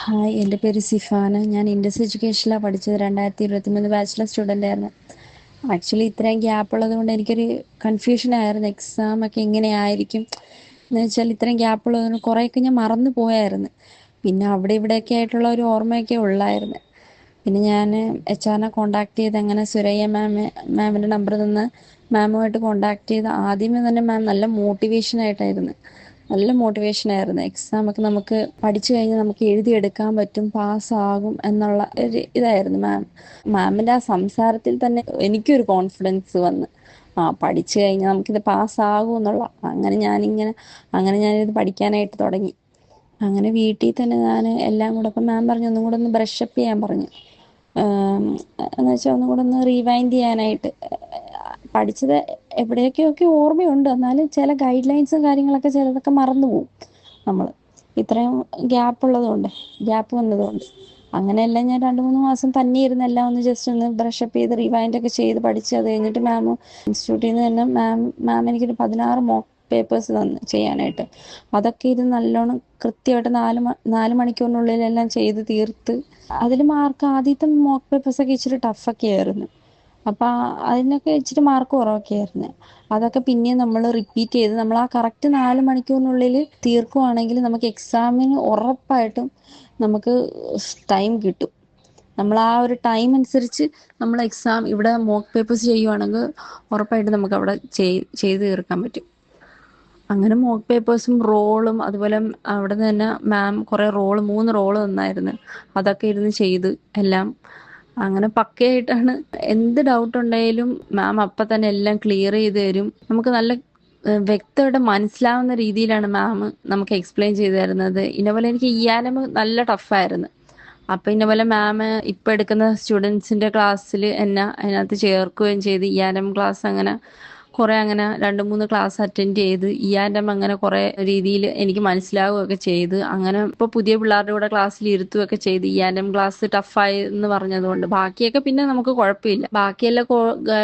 Hi, എൻ്റെ പേര് സിഫാന. ഞാൻ ഇൻഡസ് എഡ്യൂക്കേഷനിലാണ് പഠിച്ചത്. 2023 ബാച്ചിലർ സ്റ്റുഡൻ്റ് ആയിരുന്നു. ആക്ച്വലി ഇത്രയും ഗ്യാപ്പ് ഉള്ളത് കൊണ്ട് എനിക്കൊരു കൺഫ്യൂഷൻ ആയിരുന്നു, എക്സാമൊക്കെ എങ്ങനെയായിരിക്കും എന്ന് വെച്ചാൽ. ഇത്രയും ഗ്യാപ്പ് ഉള്ളതുകൊണ്ട് കുറേയൊക്കെ ഞാൻ മറന്നു പോയായിരുന്നു. പിന്നെ അവിടെ ഇവിടെയൊക്കെ ആയിട്ടുള്ള ഒരു ഓർമ്മയൊക്കെ ഉള്ളായിരുന്നു. പിന്നെ ഞാൻ HR കോണ്ടാക്ട് ചെയ്ത് അങ്ങനെ സുരയ്യ മാമിൻ്റെ നമ്പർ തന്ന് മാമുമായിട്ട് കോണ്ടാക്ട് ചെയ്ത് ആദ്യമേ തന്നെ മാം നല്ല മോട്ടിവേഷനായിട്ടായിരുന്നു. എക്സാമൊക്കെ നമുക്ക് പഠിച്ചു കഴിഞ്ഞാൽ നമുക്ക് എഴുതിയെടുക്കാൻ പറ്റും, പാസ്സാകും എന്നുള്ള ഒരു ഇതായിരുന്നു മാമിൻ്റെ ആ സംസാരത്തിൽ തന്നെ എനിക്കൊരു കോൺഫിഡൻസ് വന്ന് പഠിച്ചു കഴിഞ്ഞാൽ നമുക്കിത് പാസ്സാകും എന്നുള്ള. അങ്ങനെ ഞാനിത് പഠിക്കാനായിട്ട് തുടങ്ങി. അങ്ങനെ വീട്ടിൽ തന്നെ ഞാൻ എല്ലാം കൂടെ, അപ്പം മാം പറഞ്ഞു ഒന്നും കൂടെ ഒന്ന് ബ്രഷപ്പ് ചെയ്യാൻ പറഞ്ഞു. എന്ന് വെച്ചാൽ ഒന്നും കൂടെ ഒന്ന് റീവൈൻഡ് ചെയ്യാനായിട്ട്. പഠിച്ചത് എവിടെയൊക്കെയൊക്കെ ഓർമ്മയുണ്ട്, എന്നാലും ചില ഗൈഡ് ലൈൻസും കാര്യങ്ങളൊക്കെ ചിലതൊക്കെ മറന്നു പോകും നമ്മൾ, ഇത്രയും ഗ്യാപ്പ് വന്നതുകൊണ്ട്. അങ്ങനെയെല്ലാം ഞാൻ 2-3 മാസം തന്നെ ഇരുന്ന് എല്ലാം ഒന്ന് ജസ്റ്റ് ഒന്ന് ബ്രഷപ്പ് ചെയ്ത് റിവൈൻഡൊക്കെ ചെയ്ത് പഠിച്ച് അത് കഴിഞ്ഞിട്ട് ഇൻസ്റ്റിറ്റ്യൂട്ടിൽ നിന്ന് തന്നെ മാം എനിക്കൊരു 16 മോക്ക് പേപ്പേഴ്സ് തന്നു ചെയ്യാനായിട്ട്. അതൊക്കെ ഇരുന്ന് നല്ലോണം കൃത്യമായിട്ട് 4 മണിക്കൂറിനുള്ളിലെല്ലാം ചെയ്ത് തീർത്ത്. അതിൽ ആദ്യത്തെ മോക്ക് പേപ്പേഴ്സൊക്കെ ഇച്ചിരി ടഫൊക്കെ ആയിരുന്നു. അപ്പം അതിനൊക്കെ ഇച്ചിരി മാർക്ക് കുറവൊക്കെ ആയിരുന്നു. അതൊക്കെ പിന്നെയും നമ്മൾ റിപ്പീറ്റ് ചെയ്ത് നമ്മൾ ആ കറക്റ്റ് 4 മണിക്കൂറിനുള്ളിൽ തീർക്കുവാണെങ്കിൽ നമുക്ക് എക്സാമിന് ഉറപ്പായിട്ടും നമുക്ക് ടൈം കിട്ടും. നമ്മൾ ആ ഒരു ടൈം അനുസരിച്ച് നമ്മൾ എക്സാം ഇവിടെ മോക്ക് പേപ്പേഴ്സ് ചെയ്യുവാണെങ്കിൽ ഉറപ്പായിട്ടും നമുക്ക് അവിടെ ചെയ്ത് തീർക്കാൻ പറ്റും. അങ്ങനെ മോക്ക് പേപ്പേഴ്സും റോളും അതുപോലെ അവിടെ നിന്ന് തന്നെ മാം കുറേ 3 റോള് തന്നായിരുന്നു. അതൊക്കെ ഇരുന്ന് ചെയ്ത് എല്ലാം അങ്ങനെ പക്കയായിട്ടാണ്. എന്ത് ഡൗട്ട് ഉണ്ടെങ്കിലും മാം അപ്പം തന്നെ എല്ലാം ക്ലിയർ ചെയ്ത് തരും. നമുക്ക് നല്ല വ്യക്തമായിട്ട് മനസ്സിലാവുന്ന രീതിയിലാണ് മാം നമുക്ക് എക്സ്പ്ലെയിൻ ചെയ്തു തരുന്നത്. ഇന്നപോലെ എനിക്ക് നല്ല ടഫായിരുന്നു. അപ്പം ഇന്നപോലെ മാം ഇപ്പം എടുക്കുന്ന സ്റ്റുഡൻസിൻ്റെ ക്ലാസ്സിൽ എന്നെ അതിനകത്ത് ചേർക്കുകയും ചെയ്ത് ക്ലാസ് അങ്ങനെ 2-3 ക്ലാസ് അറ്റൻഡ് ചെയ്ത് അങ്ങനെ കുറേ രീതിയിൽ എനിക്ക് മനസ്സിലാവുകയൊക്കെ ചെയ്ത്. അങ്ങനെ ഇപ്പോൾ പുതിയ പിള്ളേരുടെ കൂടെ ക്ലാസ്സിൽ ഇരുത്തുകയൊക്കെ ചെയ്ത്. ക്ലാസ് ടഫായി എന്ന് പറഞ്ഞതുകൊണ്ട് ബാക്കിയൊക്കെ പിന്നെ നമുക്ക് കുഴപ്പമില്ല. ബാക്കിയെല്ലാം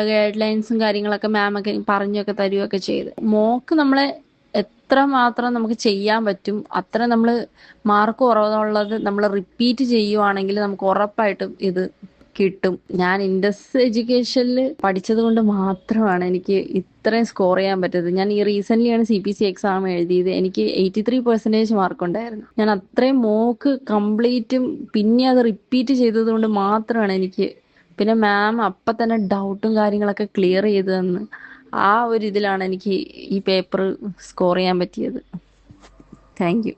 ഗൈഡ് ലൈൻസും കാര്യങ്ങളൊക്കെ മാമൊക്കെ പറഞ്ഞൊക്കെ തരികയൊക്കെ ചെയ്ത്. മോക്ക് നമ്മളെ എത്ര മാത്രം നമുക്ക് ചെയ്യാൻ പറ്റും അത്ര നമ്മൾ മാർക്ക് കുറവുള്ളത് നമ്മൾ റിപ്പീറ്റ് ചെയ്യുവാണെങ്കിൽ നമുക്ക് ഉറപ്പായിട്ടും ഇത് കിട്ടും. ഞാൻ ഇൻഡസ് എഡ്യൂക്കേഷനിൽ പഠിച്ചത് കൊണ്ട് മാത്രമാണ് എനിക്ക് ഇത്രയും സ്കോർ ചെയ്യാൻ പറ്റത്. ഞാൻ ഈ റീസെൻ്റ്ലിയാണ് CPC എക്സാം എഴുതിയത്. എനിക്ക് 83% മാർക്ക് ഉണ്ടായിരുന്നു. ഞാൻ അത്രയും മോക്ക് കംപ്ലീറ്റും പിന്നെ അത് റിപ്പീറ്റ് ചെയ്തത് കൊണ്ട് മാത്രമാണ് എനിക്ക്. പിന്നെ മാം അപ്പം തന്നെ ഡൗട്ടും കാര്യങ്ങളൊക്കെ ക്ലിയർ ചെയ്ത് തന്ന് ആ ഒരു ഇതിലാണ് എനിക്ക് ഈ പേപ്പർ സ്കോർ ചെയ്യാൻ പറ്റിയത്. Thank you.